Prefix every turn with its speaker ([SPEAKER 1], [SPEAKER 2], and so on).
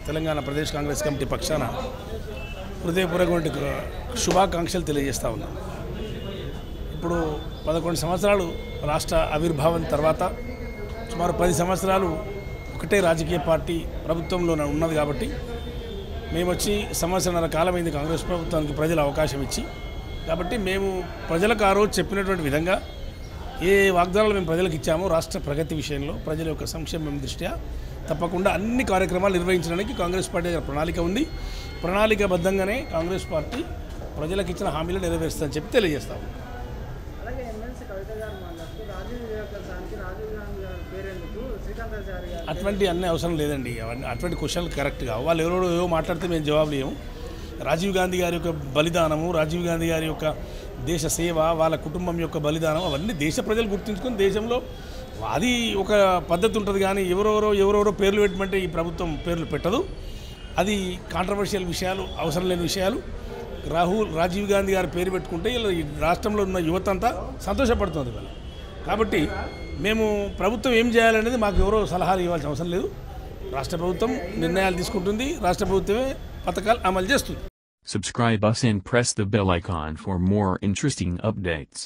[SPEAKER 1] Telangana Pradesh Congress committee పక్షాన హృదయపూర్వకమైన శుభాకాంక్షలు తెలియజేస్తా ఉన్నాను. ఇప్పుడు 11 సంవత్సరాలు రాష్ట్ర ఆవిర్భావం తర్వాత సుమారు 10 సంవత్సరాలు ఒకటే రాజకీయ పార్టీ ప్రభుత్వంలో ఉన్నది కాబట్టి మేము వచ్చి సంవత్సరాల కాలమైంది కాంగ్రెస్ ప్రభుత్వానికి ప్రజలు అవకాశం ఇచ్చి, కాబట్టి మేము ప్రజలకు ఆ రోజు చెప్పినటువంటి విధంగా ఏ వాగ్దానాలు మేము ప్రజలకు ఇచ్చామో రాష్ట్ర ప్రగతి విషయంలో ప్రజల యొక్క సంక్షేమం దృష్ట్యా తప్పకుండా అన్ని కార్యక్రమాలు నిర్వహించడానికి కాంగ్రెస్ పార్టీ ప్రణాళిక ఉంది. ప్రణాళికాబద్ధంగానే కాంగ్రెస్ పార్టీ ప్రజలకు ఇచ్చిన హామీలు నెరవేరుస్తుందని చెప్పి తెలియజేస్తాము. అటువంటి అన్నీ అవసరం లేదండి. అటువంటి క్వశ్చన్లు కరెక్ట్ కావు. వాళ్ళు ఎవరో ఏవో మాట్లాడితే మేము జవాబులు ఇవ్వము. రాజీవ్ గాంధీ గారి యొక్క బలిదానము, రాజీవ్ గాంధీ గారి యొక్క దేశ సేవ, వాళ్ళ కుటుంబం యొక్క బలిదానం అవన్నీ దేశ ప్రజలు గుర్తుంచుకొని దేశంలో అది ఒక పద్ధతి ఉంటుంది. కానీ ఎవరెవరో పేర్లు పెట్టమంటే ఈ ప్రభుత్వం పేర్లు పెట్టదు. అది కాంట్రవర్షియల్ విషయాలు, అవసరం లేని విషయాలు. రాజీవ్ గాంధీ గారి పేరు పెట్టుకుంటే ఈ రాష్ట్రంలో ఉన్న యువత అంతా సంతోషపడుతుంది వాళ్ళు. కాబట్టి మేము ప్రభుత్వం ఏం చేయాలనేది మాకు ఎవరో సలహాలు ఇవ్వాల్సిన అవసరం లేదు. రాష్ట్ర ప్రభుత్వం నిర్ణయాలు తీసుకుంటుంది, రాష్ట్ర ప్రభుత్వమే పథకాలు అమలు చేస్తుంది.
[SPEAKER 2] Subscribe us and press the bell icon for more interesting updates.